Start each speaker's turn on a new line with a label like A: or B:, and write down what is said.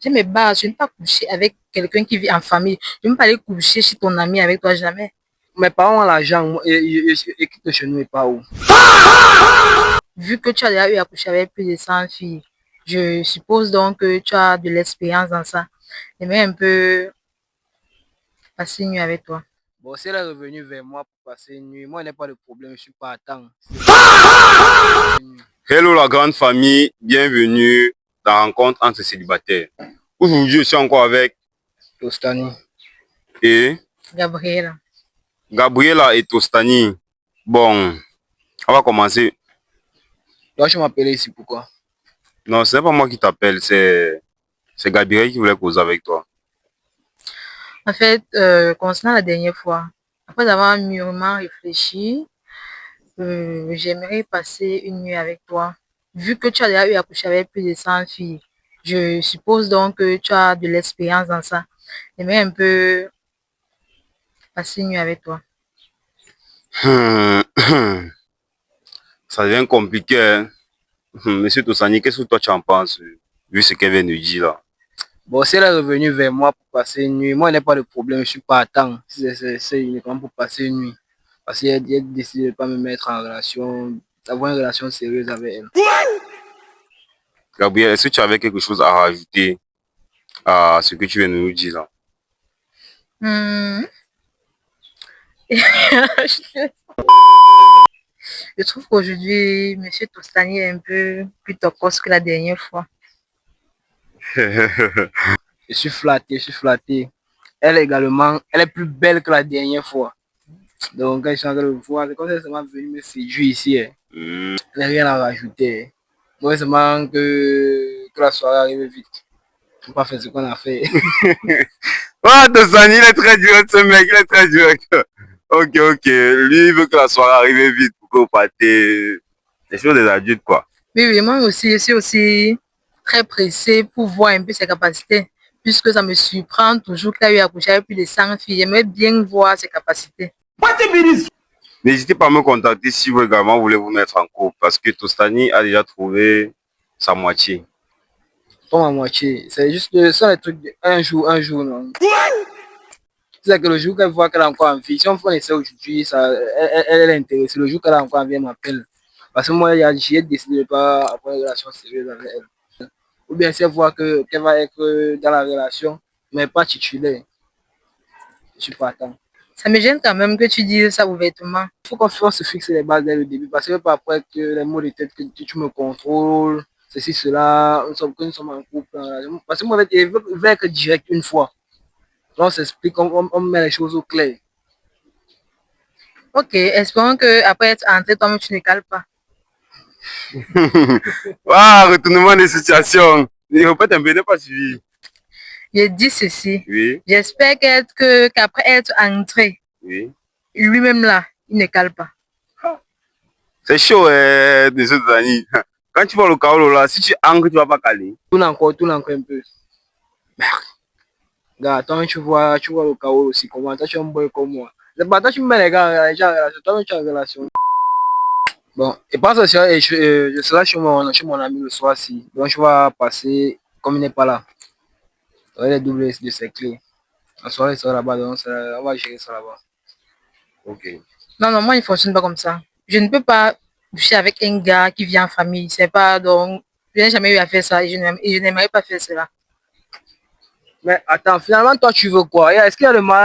A: J'ai mes bases. Je ne vais pas coucher avec quelqu'un qui vit en famille. Je ne vais pas aller coucher chez ton ami avec toi, jamais.
B: Mes parents ont l'argent et quittent chez nous et pas où.
A: Vu que tu as déjà eu à coucher avec plus de 100 filles, je suppose donc que tu as de l'expérience dans ça. J'aimerais un peu passer une nuit avec toi.
B: Bon, si elle est revenue vers moi pour passer une nuit, moi, il n'y a pas de problème, je suis pas à temps.
C: Hello la grande famille, bienvenue dans la rencontre entre célibataires. Aujourd'hui, je suis encore avec
B: Tostani.
C: et
A: Gabriela.
C: Gabriela et Tostani. Bon, on va commencer.
B: Toi, tu m'appelles ici, pourquoi?
C: Non, ce n'est pas moi qui t'appelle, c'est Gabriel qui voulait causer avec toi.
A: En fait, concernant la dernière fois, après avoir mûrement réfléchi, j'aimerais passer une nuit avec toi. Vu que tu as déjà eu à coucher avec plus de 100 filles, je suppose donc que tu as de l'expérience dans ça. J'aimerais un peu passer une nuit avec toi.
C: Ça devient compliqué, hein? Monsieur Tostani, qu'est-ce que toi tu en penses, vu ce qu'elle vient de dire là?
B: Bon, si elle est revenue vers moi pour passer une nuit, moi, il n'y a pas de problème, je suis pas à temps. C'est uniquement pour passer une nuit. Parce qu'elle a décidé de ne pas me mettre en relation, d'avoir une relation sérieuse avec elle.
C: Gabriel, est-ce que tu avais quelque chose à rajouter à ce que tu viens de nous dire là?
A: Je trouve qu'aujourd'hui, Monsieur Tostani est un peu plus tocos que la dernière fois.
B: Je suis flatté, je suis flatté. Elle également, elle est plus belle que la dernière fois. Donc, quand je suis en train de le voir, c'est comme si elle m'a venu me séduire ici. Hein. Elle n'a rien à rajouter. Moi, seulement que la soirée arrive vite. Je ne pas faire ce qu'on a fait.
C: Ah, Tostani, il est très direct, ce mec, il est très direct. Ok, ok. Lui, il veut que la soirée arrive vite pour que vous partez. C'est chose des adultes, quoi.
A: Oui, oui, moi aussi, je suis aussi très pressée pour voir un peu ses capacités, puisque ça me surprend toujours qu'il a eu à coucher avec plus de 100 filles. J'aimerais bien voir ses capacités.
C: N'hésitez pas à me contacter si vous également voulez vous mettre en couple, parce que Tostani a déjà trouvé sa moitié.
B: Pas à moitié. C'est juste ça, les trucs de un jour, non. C'est que le jour qu'elle voit qu'elle a encore envie, si on fait l'essai aujourd'hui, elle est intéressée. Le jour qu'elle a encore envie, elle m'appelle. Parce que moi, j'ai décidé de ne pas avoir une relation sérieuse avec elle. Ou bien si elle voit qu'elle va être dans la relation, mais pas titulaire. Je suis pas à temps.
A: Ça me gêne quand même que tu dises ça ouvertement.
B: Il faut qu'on se fixe les bases dès le début. Parce que pas après que les mots de tête que tu me contrôles, ceci, cela, que nous sommes en couple. Parce que moi, je veux être direct une fois. On s'explique, on met les choses au clair.
A: Ok, espérons que après être entré, toi-même, tu ne cales pas.
C: Ah, retournement de situation. Il faut pas t'embêter, pas suivi.
A: Je dis ceci.
C: Oui.
A: J'espère qu'après être entré,
C: Oui.
A: lui-même là, il ne cale pas.
C: C'est chaud, monsieur Tostani. Quand tu vas au Kaolo là, si tu ancres, tu vas pas caler.
B: Tourne encore un peu. Gars, toi, tu vois le chaos aussi. Comment toi, tu es un boy comme moi. C'est pas toi, tu me mets les gars, les gens en relation. Toi, tu as une relation. Bon, et pense que je serai chez mon ami le soir-ci. Donc, je vais passer, comme il n'est pas là. Il est double de ses clés. La soirée sera là-bas, donc on va gérer ça là-bas.
C: Ok.
A: Non, non, moi, il ne fonctionne pas comme ça. Je ne peux pas coucher avec un gars qui vit en famille. C'est pas donc. Je n'ai jamais eu à faire ça et je n'aimerais pas faire cela.
B: Mais attends, finalement, toi, tu veux quoi? Est-ce qu'il y a le mal